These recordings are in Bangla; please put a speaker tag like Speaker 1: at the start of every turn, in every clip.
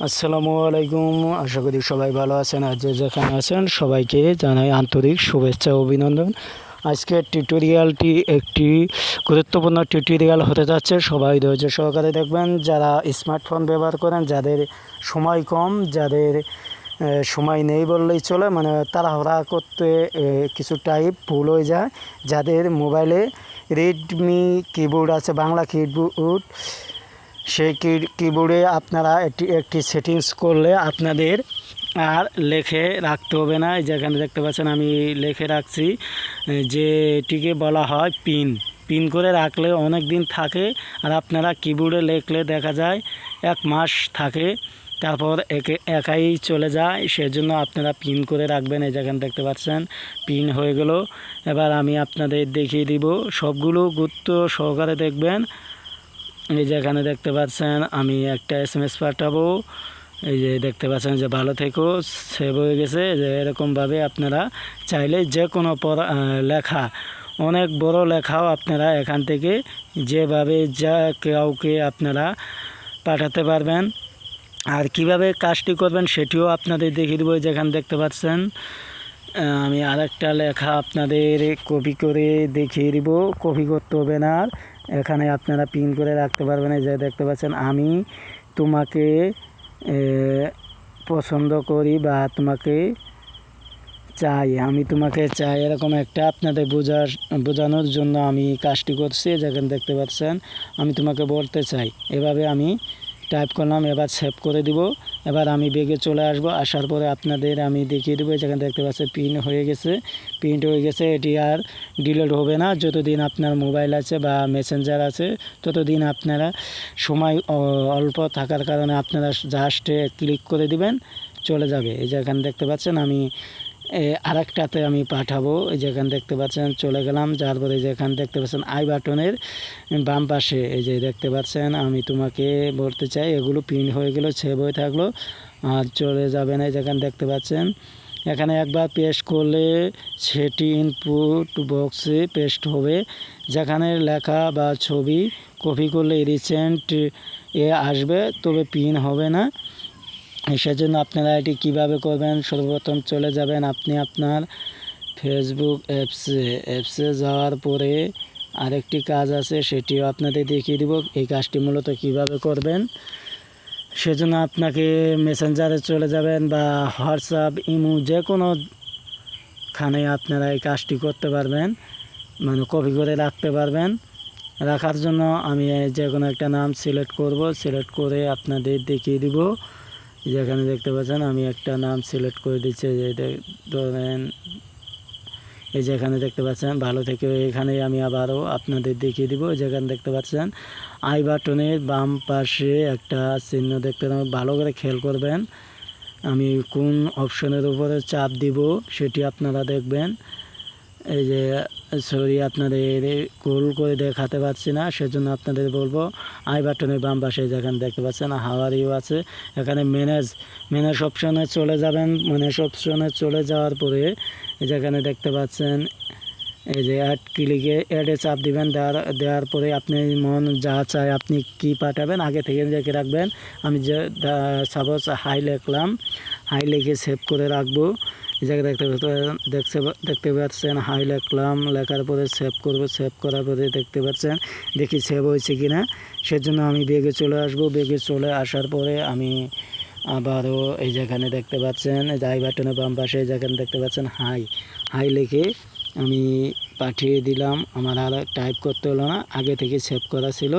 Speaker 1: আসসালামু আলাইকুম। আশা করি সবাই ভালো আছেন। আর যে যেখানে আছেন সবাইকে জানাই আন্তরিক শুভেচ্ছা ও অভিনন্দন। আজকের টিউটোরিয়ালটি একটি গুরুত্বপূর্ণ টিউটোরিয়াল হতে যাচ্ছে। সবাই ধৈর্য সহকারে দেখবেন। যারা স্মার্টফোন ব্যবহার করেন, যাদের সময় কম, যাদের সময় নেই বললেই চলে, মানে তাড়াহুড়া করতে কিছু টাইপ ভুল হয়ে যায়, যাদের মোবাইলে রেডমি কিবোর্ড আছে, বাংলা কিবোর্ড, সেই কিবোর্ডে আপনারা একটি সেটিংস করলে আপনাদের আর লেখে রাখতে হবে না। যেখানে দেখতে পাচ্ছেন আমি লিখে রাখছি, যেটিকে বলা হয় পিন করে রাখলে অনেক দিন থাকে। আর আপনারা কিবোর্ডে লিখলে দেখা যায় 1 মাস থাকে, তারপর একাই চলে যায়। সেজন্য আপনারা পিন করে রাখবেন। এই যেখানে দেখতে পাচ্ছেন পিন হয়ে গেল। এবার আমি আপনাদের দেখিয়ে দিব, সবগুলো গুরুত্ব সহকারে দেখবেন। এই যে এখানে দেখতে পাচ্ছেন আমি একটা SMS পাঠাবো। এই যে দেখতে পাচ্ছেন যে ভালো থেকো সেভ হয়ে গেছে। যে এরকমভাবে আপনারা চাইলে যে কোনো লেখা, অনেক বড় লেখাও আপনারা এখান থেকে যেভাবে যা কাউকে আপনারা পাঠাতে পারবেন। আর কিভাবে কাজটি করবেন সেটিও আপনাদের দেখিয়ে দেবো। যেখানে দেখতে পাচ্ছেন আমি আরেকটা লেখা আপনাদের কপি করে দেখিয়ে দিব। কপি করতে হবে না, এখানে আপনারা পিন করে রাখতে পারবেন। এই যে দেখতে পাচ্ছেন আমি তোমাকে পছন্দ করি বা তোমাকে চাই, আমি তোমাকে চাই, এরকম একটা আপনাদের বোঝানোর জন্য আমি কাজটি করছি। যেখানে দেখতে পাচ্ছেন আমি তোমাকে বলতে চাই, এভাবে আমি টাইপ করলাম। এবার সেভ করে দিব। এবার আমি বেগে চলে আসব। আসার পরে আপনাদের আমি দেখিয়ে দেবো। যেখানে দেখতে পাচ্ছেন প্রিন্ট হয়ে গেছে। এটি আর ডিলিট হবে না। যতদিন আপনার মোবাইল আছে বা মেসেঞ্জার আছে ততদিন আপনারা সময় অল্প থাকার কারণে আপনারা জাস্ট ক্লিক করে দিবেন, চলে যাবে। এই যেখানে দেখতে পাচ্ছেন আমি আরেকটাতে আমি পাঠাবো। এই যেখানে দেখতে পাচ্ছেন চলে গেলাম। যার পরে যেখানে দেখতে পাচ্ছেন আই বাটনের বাম পাশে এই যে দেখতে পাচ্ছেন আমি তোমাকে বলতে চাই, এগুলো প্রিন্ট হয়ে গেল, সেভ হয়ে থাকলো আর চলে যাবে না। যেখানে দেখতে পাচ্ছেন এখানে একবার পেস্ট করলে সেটি ইনপুট বক্সে পেস্ট হবে। যেখানে লেখা বা ছবি কপি করলে রিসেন্ট আসবে, তবে পিন হবে না। সেজন্য আপনারা এটি কীভাবে করবেন, সর্বপ্রথম চলে যাবেন আপনি আপনার ফেসবুক অ্যাপসে যাওয়ার পরে আরেকটি কাজ আছে, সেটিও আপনাদের দেখিয়ে দিব। এই কাজটি মূলত কিভাবে করবেন, সেজন্য আপনাকে মেসেঞ্জারে চলে যাবেন বা হোয়াটসঅ্যাপ, ইমো, যে কোনোখানে আপনারা এই কাজটি করতে পারবেন, মানে কপি করে রাখতে পারবেন। রাখার জন্য আমি যে কোনো একটা নাম সিলেক্ট করব, সিলেক্ট করে আপনাদের দেখিয়ে দিব। যেখানে দেখতে পাচ্ছেন আমি একটা নাম সিলেক্ট করে দিচ্ছি, ধরেন এই যেখানে দেখতে পাচ্ছেন ভালো থেকে, এখানে আমি আবারও আপনাদের দেখিয়ে দিব। যেখানে দেখতে পাচ্ছেন আই বাটনের বাম পাশে একটা চিহ্ন দেখতে পাবেন, ভালো করে খেয়াল করবেন। আমি কোন অপশনের উপরে চাপ দিব সেটি আপনারা দেখবেন। এই যে সরি আপনাদের গোল করে দেখাতে পারছি না, সেজন্য আপনাদের বলবো আই বাটনের বাম পাশে যেখানে দেখতে পাচ্ছেন হাওয়ার ইউ আছে, এখানে ম্যানেজ অপশনে চলে যাবেন। ম্যানেজ অপশনে চলে যাওয়ার পরে যেখানে দেখতে পাচ্ছেন এই যে অ্যাডে চাপ দিবেন। দেওয়ার পরে আপনি মন যা চায় আপনি কি পাঠাবেন আগে থেকে দেখে রাখবেন। আমি যে সাপোজ হাই লিখলাম, হাই লিখে সেভ করে রাখবো। এই জায়গায় দেখতে পাচ্ছেন হাই লিখলাম, লেখার পরে সেভ করব। সেভ করার পরে দেখতে পাচ্ছেন দেখি সেভ হয়েছে কিনা। সেজন্য আমি বেগে চলে আসব। বেগে চলে আসার পরে আমি আবারও এই যেখানে দেখতে পাচ্ছেন আই বাটনের বাম পাশে যেখানে দেখতে পাচ্ছেন হাই লিখে আমি পাঠিয়ে দিলাম। আমার আর টাইপ করতে হলো না, আগে থেকে সেভ করা ছিল।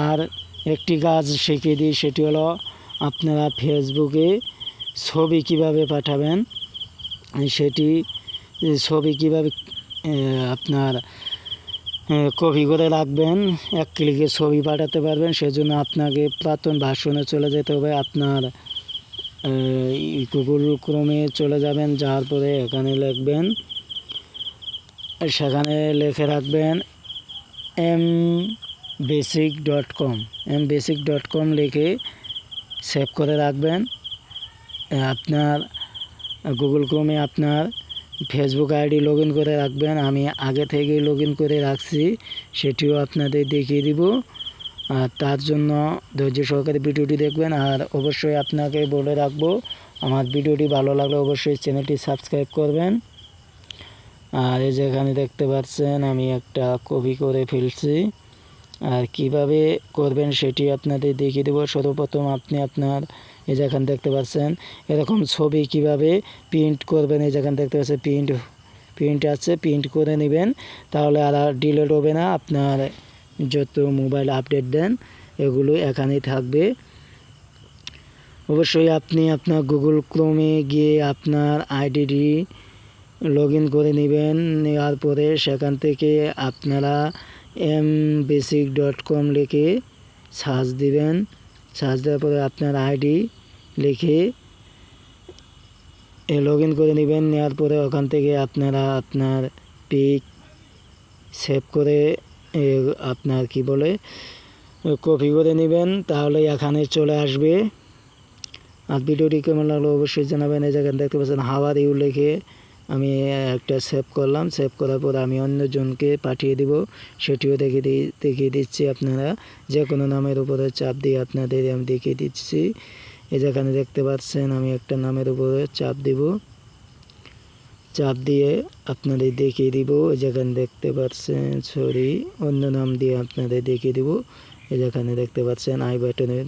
Speaker 1: আর একটি কাজ শিখিয়ে দিই, সেটি হলো আপনারা ফেসবুকে ছবি কিভাবে পাঠাবেন, সেটি ছবি কিভাবে আপনার কপি করে রাখবেন, এক ক্লিকে ছবি পাঠাতে পারবেন। সেজন্য আপনাকে পুরাতন ভার্সনে চলে যেতে হবে। আপনার গুগল ক্রোমে চলে যাবেন, যাওয়ার পরে এখানে লিখবেন, সেখানে লিখে রাখবেন mbasic.com লিখে সেভ করে রাখবেন। আপনার গুগল ক্রোমে আপনার ফেসবুক আইডি লগ ইন করে রাখবেন। আমি আগে থেকেই লগ ইন করে রাখছি, সেটিও আপনাদের দেখিয়ে দিব। আর তার জন্য ধৈর্য সহকারে ভিডিওটি দেখবেন। আর অবশ্যই আপনাকে বলে রাখবো, আমার ভিডিওটি ভালো লাগলে অবশ্যই চ্যানেলটি সাবস্ক্রাইব করবেন। আর এই যেখানে দেখতে পাচ্ছেন আমি একটা কপি করে ফেলছি। আর কিভাবে করবেন সেটি আপনাদের দেখিয়ে দেবো। সর্বপ্রথম আপনি আপনার এই যেখানে দেখতে পাচ্ছেন এরকম ছবি কিভাবে প্রিন্ট করবেন, এই যেখানে দেখতে পাচ্ছেন প্রিন্ট আছে, প্রিন্ট করে নেবেন, তাহলে আর ডিলিট হবে না। আপনার যত মোবাইল আপডেট দেন এগুলো এখানেই থাকবে। অবশ্যই আপনি আপনার গুগল ক্রোমে গিয়ে আপনার আইডিটি লগ ইন করে নেবেন। নেওয়ার পরে সেখান থেকে আপনারা mbasic.com লিখে সার্চ দিবেন। সার্চ দেওয়ার পরে আপনার আইডি লিখে লগ ইন করে নেবেন। নেওয়ার পরে ওখান থেকে আপনারা আপনার পিক সেভ করে আপনার কপি করে নেবেন, তাহলে এখানে চলে আসবে। আর ভিডিওটি কেমন লাগলো অবশ্যই জানাবেন। এই জায়গায় দেখতে পাচ্ছেন হাওয়ার ইউ লিখে আমি একটা সেভ করলাম। সেভ করার পর আমি অন্যজনকে পাঠিয়ে দিব, সেটিও দেখিয়ে দিচ্ছি। আপনারা যে কোনো নামের উপরে চাপ দিয়ে আপনাদের আমি দেখিয়ে দিচ্ছি। এই যেখানে দেখতে পাচ্ছেন আমি একটা নামের উপরে চাপ দিব, চাপ দিয়ে আপনাদের দেখিয়ে দিব। এই যেখানে দেখতে পাচ্ছেন অন্য নাম দিয়ে আপনাদের দেখিয়ে দিব। এই যেখানে দেখতে পাচ্ছেন আই বাটনের,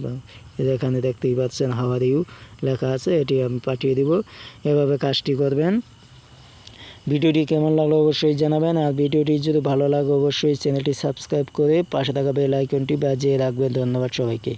Speaker 1: এই যেখানে দেখতেই পাচ্ছেন হাওয়ার ইউ লেখা আছে, এটি আমি পাঠিয়ে দিব। এভাবে কাজটি করবেন। ভিডিওটি কেমন লাগলো অবশ্যই জানাবেন। আর ভিডিওটি যদি ভালো লাগে অবশ্যই চ্যানেলটি সাবস্ক্রাইব করে পাশে থাকা বেল আইকনটি বাজিয়ে রাখবেন। ধন্যবাদ সবাইকে।